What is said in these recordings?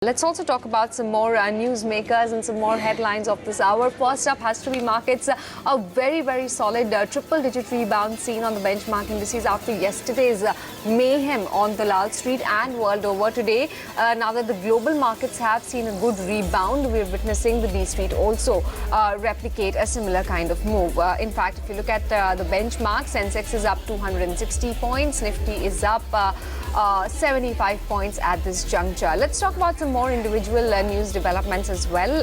Let's also talk about some more newsmakers and some more headlines of this hour. First up has to be markets. A very solid triple-digit rebound seen on the benchmark indices after yesterday's mayhem on the Lal Street and world over today. Now that the global markets have seen a good rebound, we're witnessing the D Street also replicate a similar kind of move. In fact, if you look at the benchmark, Sensex is up 260 points, Nifty is up 75 points at this juncture. Let's talk about some more individual news developments as well.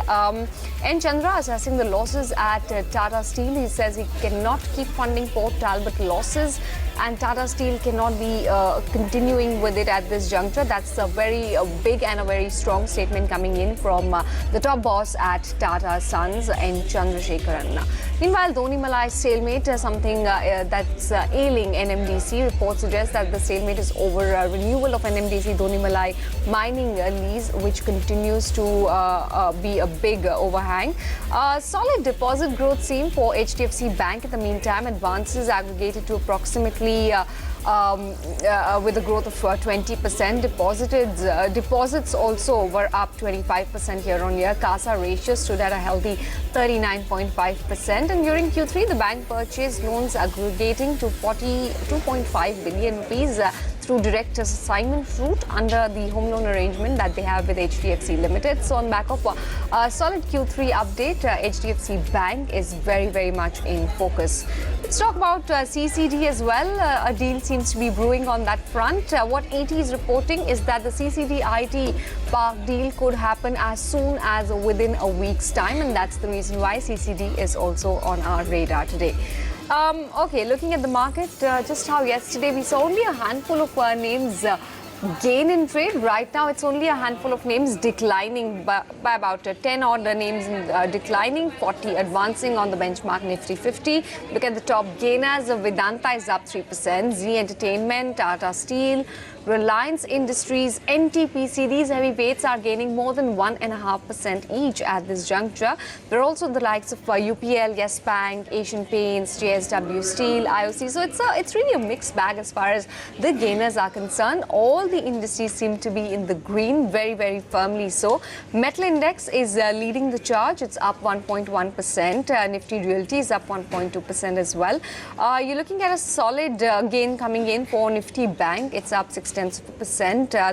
And Chandra assessing the losses at Tata Steel. He says he cannot keep funding Port Talbot losses and Tata Steel cannot be continuing with it at this juncture. That's a very big and a very strong statement coming in from the top boss at Tata Sons and Chandrasekaran. Meanwhile, Dhoni Malai stalemate is something that's ailing NMDC. Reports suggest that the stalemate is over renewal of NMDC Dhoni Malai mining lease, which continues to be a big overhang. Solid deposit growth seen for HDFC Bank in the meantime. Advances aggregated to approximately with a growth of 20%. Deposits also were up 25% year on year. CASA ratio stood at a healthy 39.5%. And during Q3, the bank purchased loans aggregating to 42.5 billion rupees through direct assignment route under the home loan arrangement that they have with HDFC Limited. So on back of a solid Q3 update, HDFC Bank is very much in focus. Let's talk about CCD as well. A deal seems to be brewing on that front. What AT is reporting is that the CCD IT Park deal could happen as soon as within a week's time, and that's the reason why CCD is also on our radar today. Okay, looking at the market, just how yesterday we saw only a handful of names gain in trade. Right now, it's only a handful of names declining by about 10 odd names declining, 40 advancing on the benchmark Nifty 50. Look at the top gainers. Vedanta is up 3%, Z Entertainment, Tata Steel, Reliance Industries, NTPC, these heavyweights are gaining more than 1.5% each at this juncture. There are also the likes of UPL, Yes Bank, Asian Paints, JSW Steel, IOC. So it's really a mixed bag as far as the gainers are concerned. All the indices seem to be in the green, very firmly so. Metal Index is leading the charge. It's up 1.1%. Nifty Realty is up 1.2% as well. You're looking at a solid gain coming in for Nifty Bank. It's up 0.6%.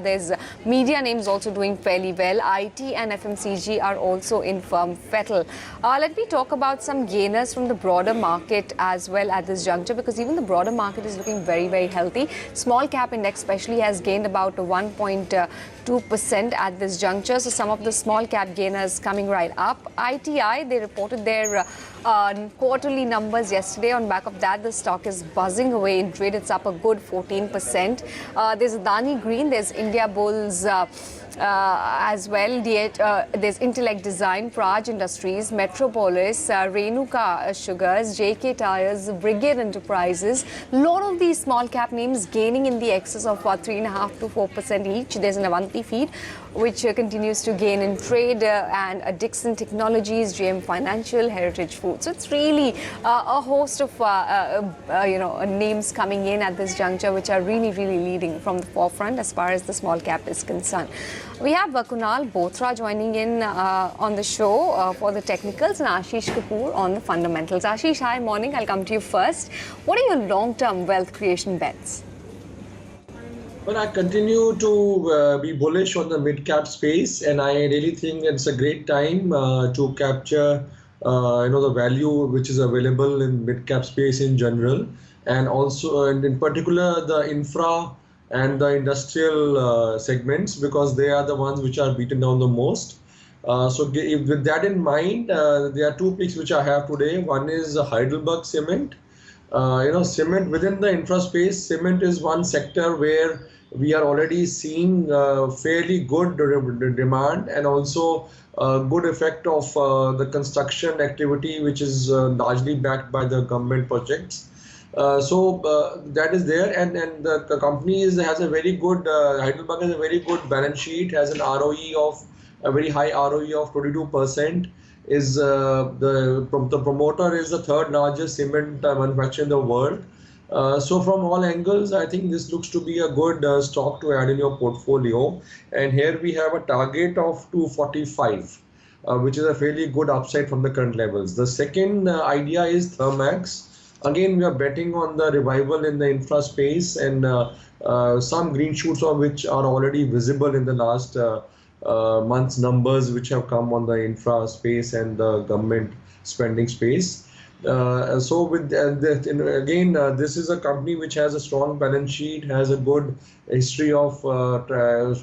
There's media names also doing fairly well. IT and FMCG are also in firm fettle. Let me talk about some gainers from the broader market as well at this juncture, because even the broader market is looking very healthy. Small cap index especially has gained about 1.2% at this juncture. So some of the small cap gainers coming right up. ITI, they reported their quarterly numbers yesterday. On back of that, the stock is buzzing away in trade. It's up a good 14%. There's Adani Green, there's India Bulls as well. There's Intellect Design, Praj Industries, Metropolis, Renuka Sugars, JK Tires, Brigade Enterprises. A lot of these small cap names gaining in the excess of 3.5% to 4% each. There's an Avanti feed which continues to gain in trade, and Dixon Technologies, JM Financial, Heritage Foods. So it's really a host of names coming in at this juncture, which are really leading from the forefront as far as the small cap is concerned. We have Kunal Bothra joining in on the show for the technicals, and Ashish Kapur on the fundamentals. Ashish, hi, morning. I'll come to you first. What are your long-term wealth creation bets? Well, I continue to be bullish on the mid-cap space, and I really think it's a great time to capture the value which is available in mid-cap space in general, and also and in particular the infra and the industrial segments, because they are the ones which are beaten down the most. So with that in mind, there are two picks which I have today. One is Heidelberg Cement. Cement within the infra space, cement is one sector where we are already seeing fairly good demand, and also good effect of the construction activity, which is largely backed by the government projects. So that is there, and the company has a very good, Heidelberg has a very good balance sheet, has an ROE of a very high ROE of 22%. Is the promoter is the third largest cement manufacturer in the world. So from all angles, I think this looks to be a good stock to add in your portfolio. And here we have a target of 245, which is a fairly good upside from the current levels. The second idea is Thermax. Again, we are betting on the revival in the infra space and some green shoots of which are already visible in the last month's numbers, which have come on the infra space and the government spending space. So with again, this is a company which has a strong balance sheet, has a good history of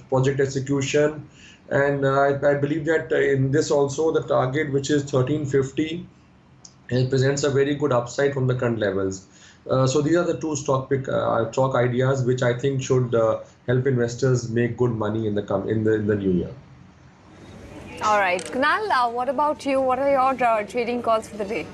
project execution, and I believe that in this also the target, which is 1350, it presents a very good upside from the current levels. So these are the two stock ideas which I think should help investors make good money in the new year. All right, Kunal, what about you? What are your trading calls for the day?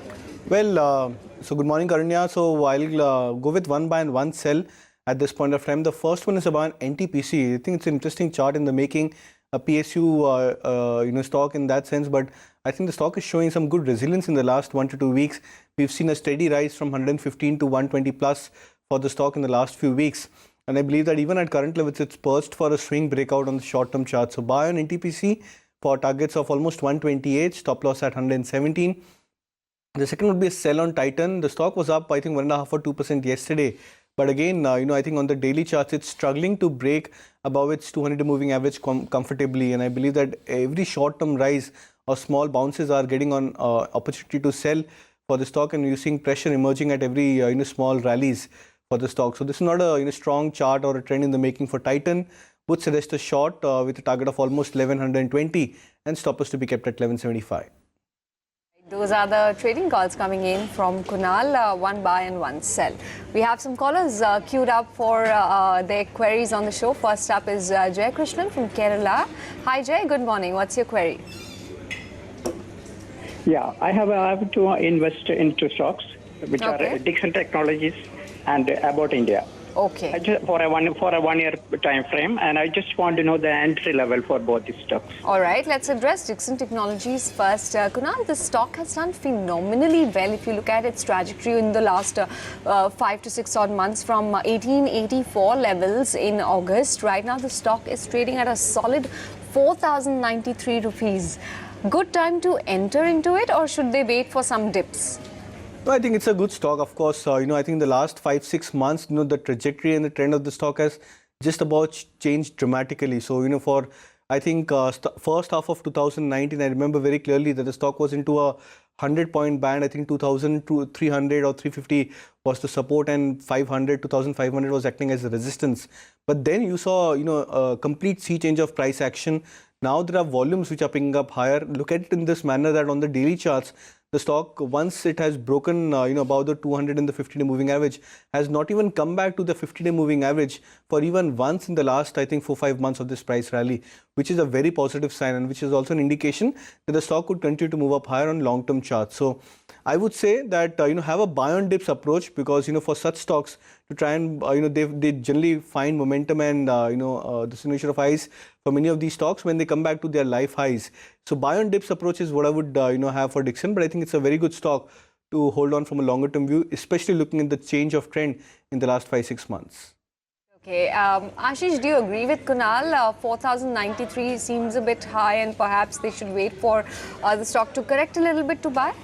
Well, so good morning, Karanya. So I'll go with one buy and one sell at this point of time. The first one is about NTPC. I think it's an interesting chart in the making, a PSU stock in that sense, but I think the stock is showing some good resilience in the last 1 to 2 weeks. We've seen a steady rise from 115 to 120 plus for the stock in the last few weeks. And I believe that even at current levels, it's poised for a swing breakout on the short-term chart. So buy on NTPC for targets of almost 128, stop loss at 117. The second would be a sell on Titan. The stock was up, I think, 1.5 or 2% yesterday. But again, I think on the daily charts, it's struggling to break above its 200 moving average comfortably. And I believe that every short-term rise or small bounces are getting on opportunity to sell for the stock, and you're seeing pressure emerging at every small rallies for the stock. So this is not a strong chart or a trend in the making for Titan. Would suggest a short with a target of almost 1120 and stoppers to be kept at 1175. Those are the trading calls coming in from Kunal, one buy and one sell. We have some callers queued up for their queries on the show. First up is Jay Krishnan from Kerala. Hi Jay, good morning. What's your query? Yeah, I have to invest into stocks, which are Dixon Technologies and Abbott India. Okay. For a 1 year time frame, and I just want to know the entry level for both these stocks. All right, let's address Dixon Technologies first. Kunal, the stock has done phenomenally well if you look at its trajectory in the last 5 to 6 odd months from 1884 levels in August. Right now, the stock is trading at a solid 4,093 rupees. Good time to enter into it, or should they wait for some dips? No, I think it's a good stock, of course. I think the last 5-6 months, the trajectory and the trend of the stock has just about changed dramatically. So, for I think first half of 2019, I remember very clearly that the stock was into a 100-point band. I think 2,000 to 300 or 350 was the support, and 500, 2,500 was acting as a resistance. But then you saw, a complete sea change of price action. Now there are volumes which are picking up higher. Look at it in this manner that on the daily charts, the stock, once it has broken, above the 200 and the 50-day moving average, has not even come back to the 50-day moving average for even once in the last, I think, 4-5 months of this price rally, which is a very positive sign, and which is also an indication that the stock could continue to move up higher on long-term charts. So I would say that, have a buy on dips approach, because, for such stocks to try and, they generally find momentum and, the signature of highs for many of these stocks when they come back to their life highs. So buy on dips approach is what I would, have for Dixon, but I think it's a very good stock to hold on from a longer term view, especially looking at the change of trend in the last 5-6 months. Okay, Ashish, do you agree with Kunal? 4,093 seems a bit high, and perhaps they should wait for the stock to correct a little bit to buy?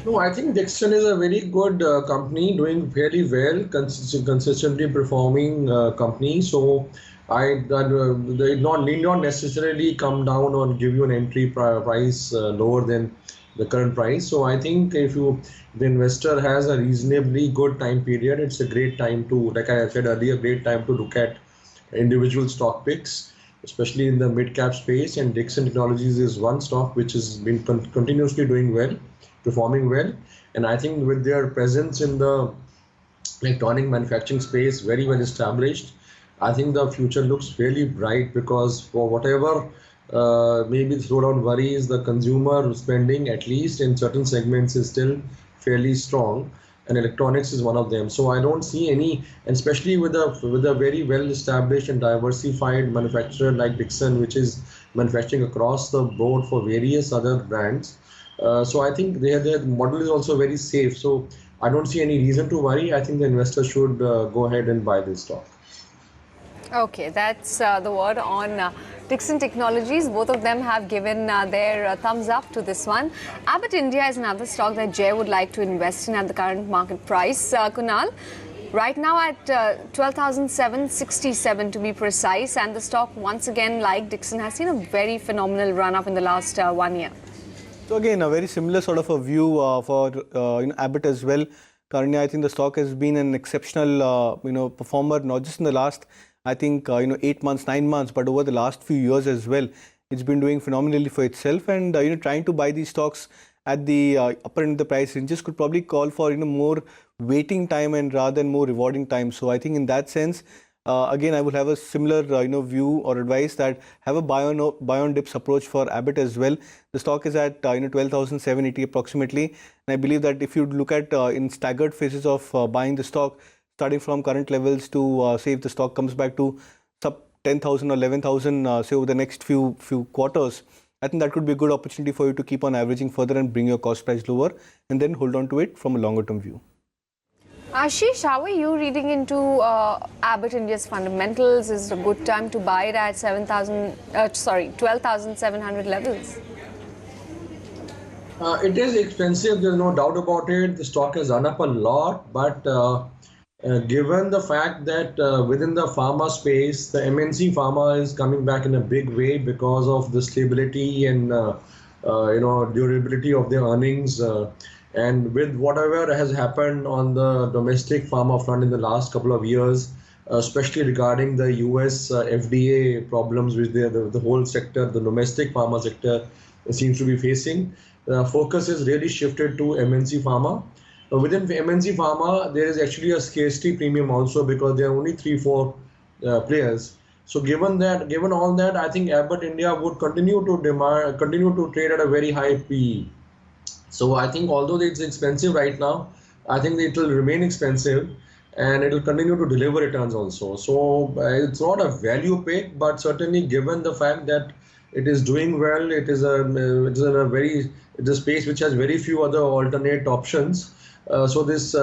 No, I think Dixon is a very good company, doing fairly well, consistently performing company. So they need not necessarily come down or give you an entry price lower than the current price. So I think if the investor has a reasonably good time period, it's a great time to, like I said earlier, great time to look at individual stock picks, especially in the mid-cap space. And Dixon Technologies is one stock which has been continuously doing well, performing well. And I think with their presence in the electronic manufacturing space, very well established, I think the future looks fairly bright, because for whatever maybe the slowdown worries, the consumer spending, at least in certain segments, is still fairly strong, and electronics is one of them. So I don't see any, and especially with a very well established and diversified manufacturer like Dixon, which is manufacturing across the board for various other brands. So I think their model is also very safe. So I don't see any reason to worry. I think the investor should go ahead and buy this stock. Okay, that's the word on Dixon Technologies. Both of them have given their thumbs up to this one. Abbott India is another stock that Jay would like to invest in at the current market price. Kunal, right now at 12,767 to be precise, and the stock once again, like Dixon, has seen a very phenomenal run up in the last 1 year. So again, a very similar sort of a view for Abbott as well. Currently, I think the stock has been an exceptional performer, not just in the last 8 months, 9 months, but over the last few years as well. It's been doing phenomenally for itself, and trying to buy these stocks at the upper end of the price ranges could probably call for more waiting time and rather than more rewarding time. So I think in that sense, again, I would have a similar view or advice that have a buy on dips approach for Abbott as well. The stock is at 12,780 approximately, and I believe that if you look at in staggered phases of buying the stock, starting from current levels to say if the stock comes back to sub 10,000 or 11,000 say over the next few quarters, I think that could be a good opportunity for you to keep on averaging further and bring your cost price lower and then hold on to it from a longer term view. Ashish, how are you reading into Abbott India's fundamentals? Is it a good time to buy it at 12,700 levels? It is expensive, there's no doubt about it. The stock has run up a lot, but given the fact that within the pharma space, the MNC pharma is coming back in a big way because of the stability and durability of their earnings, and with whatever has happened on the domestic pharma front in the last couple of years, especially regarding the US FDA problems which the whole sector, the domestic pharma sector seems to be facing, focus is really shifted to MNC pharma. Within MNC pharma, there is actually a scarcity premium also because there are only 3-4 players. So given all that, I think Abbott India would continue to trade at a very high PE. So I think although it's expensive right now, I think it will remain expensive and it will continue to deliver returns also. So it's not a value pick, but certainly given the fact that it is doing well, it is a space which has very few other alternate options. So this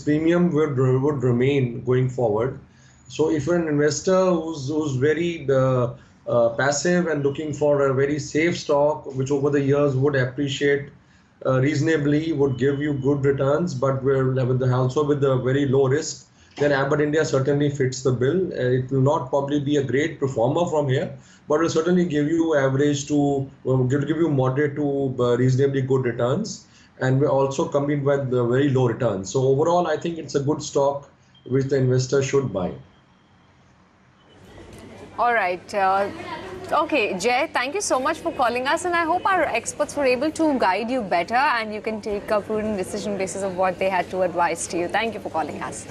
premium would remain going forward. So if you're an investor who's very passive and looking for a very safe stock, which over the years would appreciate reasonably, would give you good returns, but also with the very low risk, then Abbott India certainly fits the bill. It will not probably be a great performer from here, but it will certainly give you moderate to reasonably good returns, and will also come in with very low returns. So overall, I think it's a good stock which the investor should buy. All right. Okay, Jay, thank you so much for calling us, and I hope our experts were able to guide you better and you can take a prudent decision basis of what they had to advise to you. Thank you for calling us.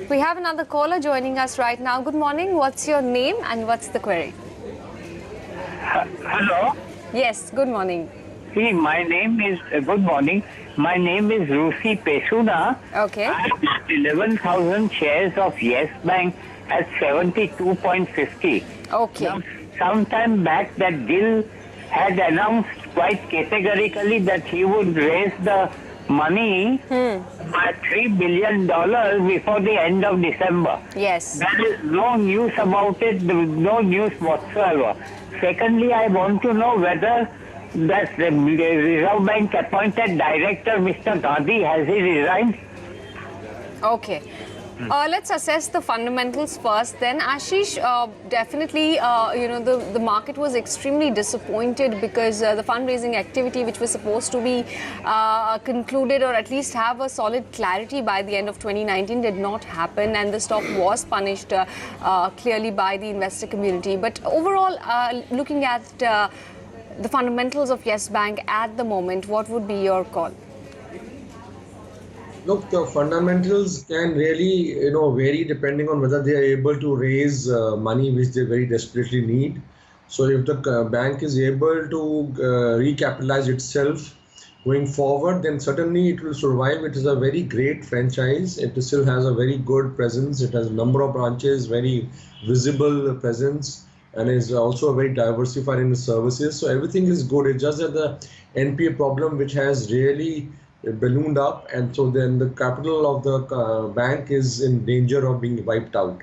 We have another caller joining us right now. Good morning. What's your name and what's the query? Hello. Yes, good morning. See, my name is, good morning. My name is Rusi Pesuna. Okay. I have 11,000 shares of Yes Bank at 72.50. Okay. Now, sometime back that Gill had announced quite categorically that he would raise the money by $3 billion before the end of December. Yes. There is no news about it, no news whatsoever. Secondly, I want to know whether that the Reserve Bank appointed director, Mr. Gandhi, has he resigned? Okay. Let's assess the fundamentals first. Then, Ashish, definitely, the market was extremely disappointed because the fundraising activity, which was supposed to be concluded or at least have a solid clarity by the end of 2019, did not happen, and the stock was punished clearly by the investor community. But overall, looking at the fundamentals of Yes Bank at the moment, what would be your call? Look, the fundamentals can really, vary depending on whether they are able to raise money which they very desperately need. So if the bank is able to recapitalize itself going forward, then certainly it will survive. It is a very great franchise. It still has a very good presence. It has a number of branches, very visible presence, and is also very diversified in the services. So everything is good. It's just that the NPA problem, which has really ballooned up, and so then the capital of the bank is in danger of being wiped out.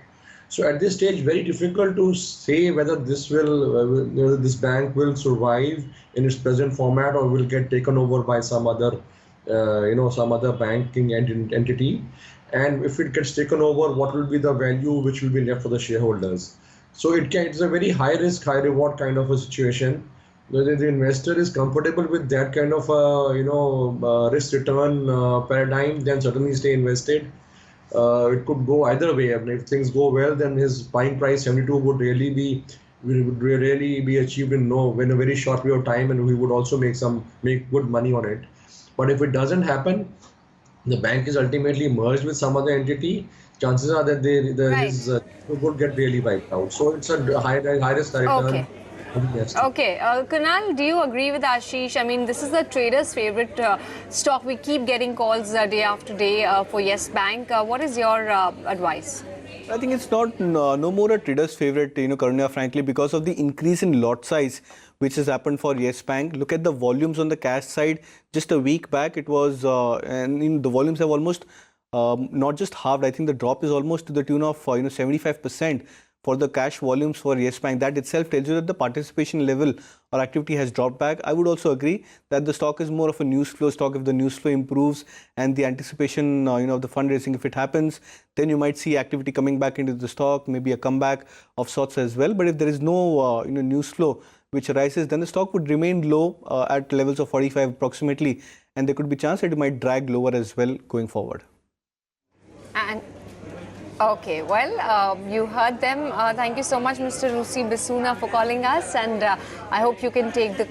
So at this stage, very difficult to say whether whether this bank will survive in its present format or will get taken over by some other, some other banking entity. And if it gets taken over, what will be the value which will be left for the shareholders? So it's a very high risk, high reward kind of a situation. Whether the investor is comfortable with that kind of risk return paradigm, then certainly stay invested. It could go either way. I mean, if things go well, then his buying price 72 would really be achieved in a very short period of time, and he would also make good money on it. But if it doesn't happen, the bank is ultimately merged with some other entity. Chances are that his would get really wiped out. So it's a high risk return. Okay. Okay, Kunal, do you agree with Ashish? I mean, this is the trader's favorite stock. We keep getting calls day after day for Yes Bank. What is your advice? I think it's not no more a trader's favorite, Karunya, frankly, because of the increase in lot size which has happened for Yes Bank. Look at the volumes on the cash side. Just a week back, it was, and the volumes have almost not just halved. I think the drop is almost to the tune of 75%. For the cash volumes for Yes Bank. That itself tells you that the participation level or activity has dropped back. I would also agree that the stock is more of a news flow stock. If the news flow improves and the anticipation of the fundraising, if it happens, then you might see activity coming back into the stock, maybe a comeback of sorts as well. But if there is no news flow which arises, then the stock would remain low at levels of 45 approximately, and there could be chance that it might drag lower as well going forward. And okay, well, you heard them. Thank you so much, Mr. Rusi Bisuna, for calling us, and I hope you can take the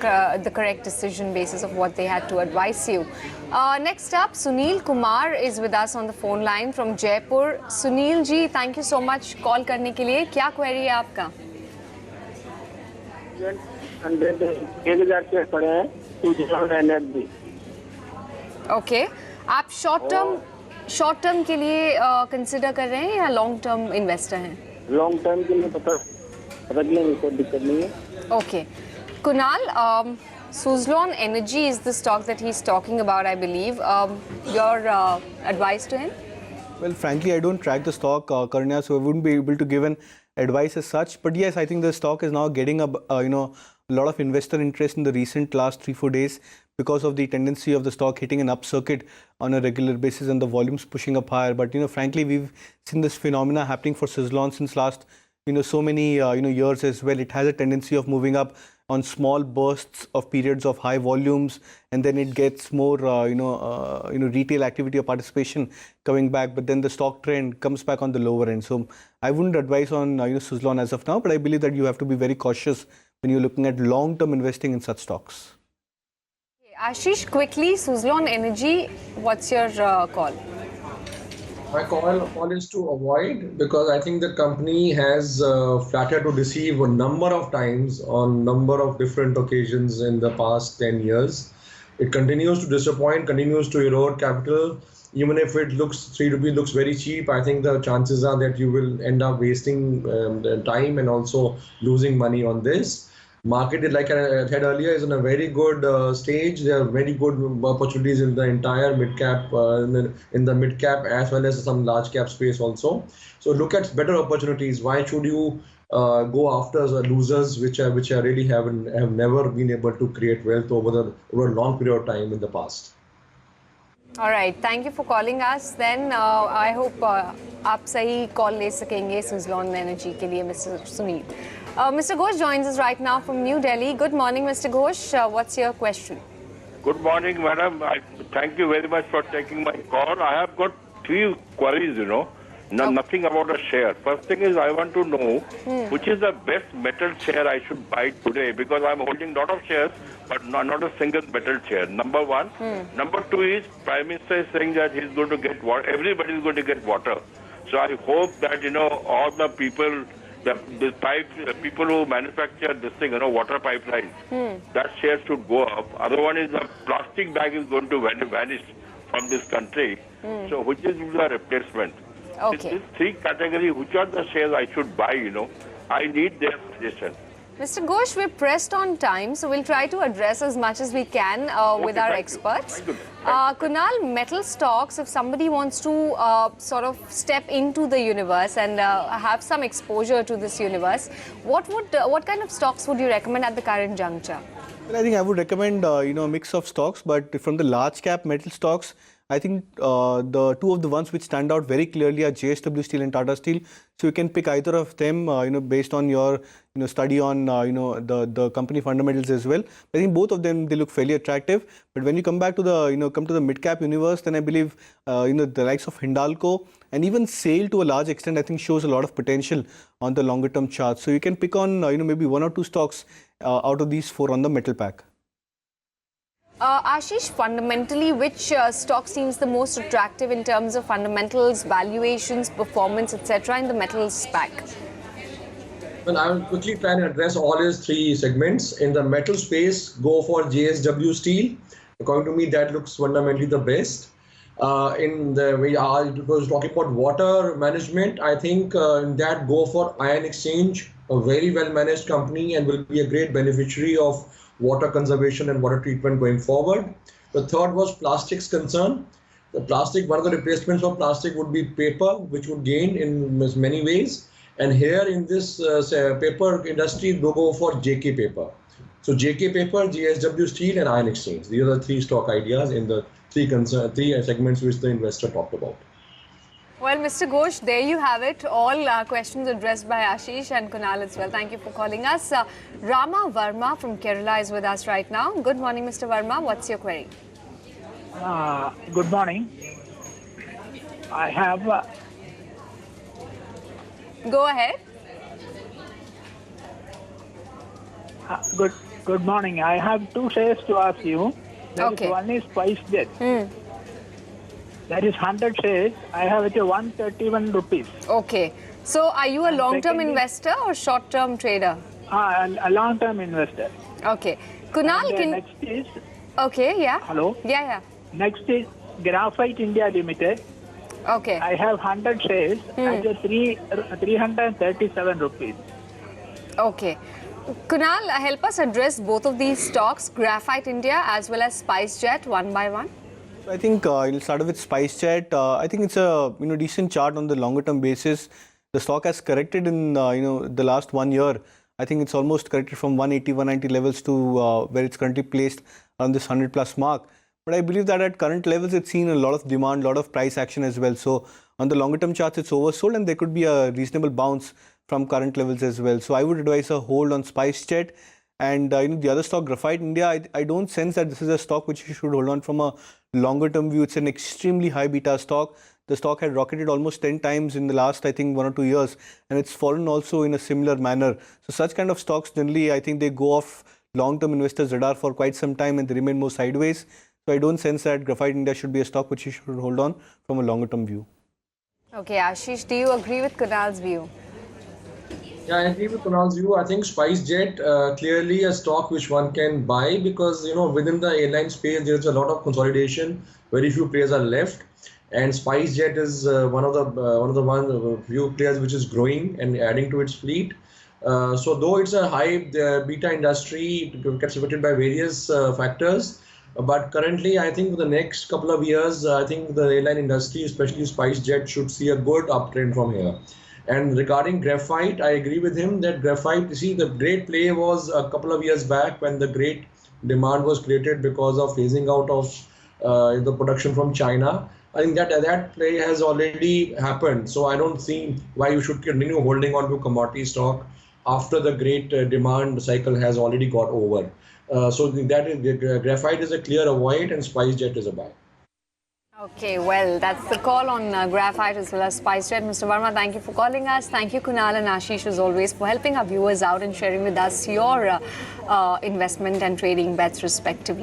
correct decision basis of what they had to advise you. Next up, Sunil Kumar is with us on the phone line from Jaipur. Sunil ji, thank you so much call करने के लिए. क्या query है आपका? 1000 share पड़े हैं Suzlon energy. Okay, आप short term के लिए कंसिडर कर रहे हैं या लॉन्ग टर्म इन्वेस्टर हैं? लॉन्ग टर्म के लिए पता लेंगे, कोई दिक्कत नहीं है. Okay, Kunal, Suzlon Energy is the stock that he's talking about, I believe. Your advice to him? Well, frankly, I don't track the stock, Karnya, so I wouldn't be able to give an advice as such. But yes, I think the stock is now getting a lot of investor interest in the recent last 3-4 days because of the tendency of the stock hitting an up circuit on a regular basis and the volumes pushing up higher. But frankly, we've seen this phenomena happening for Suzlon since last so many years as well. It has a tendency of moving up on small bursts of periods of high volumes, and then it gets more retail activity or participation coming back, but then the stock trend comes back on the lower end. So I wouldn't advise on Suzlon as of now, but I believe that you have to be very cautious when you're looking at long-term investing in such stocks. Ashish, quickly, Suzlon Energy, what's your call? My call is to avoid, because I think the company has flattered to deceive a number of times on number of different occasions in the past 10 years. It continues to disappoint, continues to erode capital. Even if it looks 3 rupees looks very cheap, I think the chances are that you will end up wasting time and also losing money on this. Market, like I said earlier, is in a very good stage. There are very good opportunities in the entire mid-cap, in the mid-cap as well as some large-cap space also. So look at better opportunities. Why should you go after the losers, which really have never been able to create wealth over a long period of time in the past? All right, thank you for calling us. Then I hope आप सही call ले सकेंगे Suzlon Energy के लिए, Mr. Sunil. Mr. Ghosh joins us right now from New Delhi. Good morning, Mr. Ghosh. What's your question? Good morning, madam. Thank you very much for taking my call. I have got 3 queries, nothing about a share. First thing is I want to know which is the best metal share I should buy today, because I'm holding a lot of shares, but not a single metal share. Number 1. Number 2 is Prime Minister is saying that he's going to get water. Everybody is going to get water. So I hope that, all the people, the people who manufacture this thing, water pipelines, that share should go up. Other one is the plastic bag is going to vanish from this country. So which is the replacement? Okay. These 3 categories, which are the shares I should buy, I need their suggestion. Mr. Ghosh, we're pressed on time, so we'll try to address as much as we can with our experts. Kunal, metal stocks, if somebody wants to sort of step into the universe and have some exposure to this universe, what kind of stocks would you recommend at the current juncture? Well, I think I would recommend a mix of stocks, but from the large cap metal stocks, I think the two of the ones which stand out very clearly are JSW Steel and Tata Steel. So you can pick either of them, based on your study on the company fundamentals as well. I think both of them, they look fairly attractive. But when you come back to the mid cap universe, then I believe the likes of Hindalco and even SAIL to a large extent, I think shows a lot of potential on the longer term chart. So you can pick on maybe one or two stocks out of these four on the metal pack. Ashish, fundamentally, which stock seems the most attractive in terms of fundamentals, valuations, performance, etc. in the metals pack? Well, I will quickly try and address all his three segments. In the metal space, go for JSW Steel. According to me, that looks fundamentally the best. In the way I was talking about water management, I think in that go for Ion Exchange, a very well managed company and will be a great beneficiary of water conservation and water treatment going forward. The third was plastics concern. The plastic, one of the replacements of plastic would be paper, which would gain in many ways. And here in this paper industry, go for JK paper. So JK paper, JSW Steel and Ion Exchange. These are the three stock ideas in the three segments which the investor talked about. Well, Mr. Ghosh, there you have it. All questions addressed by Ashish and Kunal as well. Thank you for calling us. Rama Verma from Kerala is with us right now. Good morning, Mr. Verma. What's your query? Good morning. I have... Go ahead. Good morning. I have two shares to ask you. One is SpiceJet. That is 100 shares. I have it at 131 rupees. Okay. So are you a long-term investor or short-term trader? A long-term investor. Okay. Kunal, next is... Okay, yeah. Hello? Yeah. Next is Graphite India Limited. Okay. I have 100 shares at 337 rupees. Okay. Kunal, help us address both of these stocks, Graphite India as well as SpiceJet, one by one. I think you'll start with SpiceJet. I think it's a decent chart on the longer term basis. The stock has corrected in the last 1 year. I think it's almost corrected from 180, 190 levels to where it's currently placed on this 100 plus mark. But I believe that at current levels, it's seen a lot of demand, a lot of price action as well. So on the longer term charts, it's oversold and there could be a reasonable bounce from current levels as well. So I would advise a hold on SpiceJet. And the other stock, Graphite India, I don't sense that this is a stock which you should hold on from a longer term view. It's an extremely high beta stock. The stock had rocketed almost 10 times in the last, I think, 1 or 2 years. And it's fallen also in a similar manner. So such kind of stocks, generally, I think they go off long-term investors' radar for quite some time and they remain more sideways. So I don't sense that Graphite India should be a stock which you should hold on from a longer term view. Okay, Ashish, do you agree with Kunal's view? Yeah, I agree with Kunal's view. I think SpiceJet clearly a stock which one can buy because within the airline space there is a lot of consolidation. Very few players are left, and SpiceJet is one of the few players which is growing and adding to its fleet. So though it's a high beta industry, it gets affected by various factors. But currently, I think for the next couple of years, I think the airline industry, especially SpiceJet, should see a good uptrend from here. And regarding graphite, I agree with him that graphite, you see, the great play was a couple of years back when the great demand was created because of phasing out of the production from China. I think that play has already happened. So I don't see why you should continue holding on to commodity stock after the great demand cycle has already got over. So graphite is a clear avoid and SpiceJet is a buy. Okay, well, that's the call on Graphite as well as SpiceJet. Mr. Verma, thank you for calling us. Thank you, Kunal and Ashish, as always, for helping our viewers out and sharing with us your investment and trading bets respectively.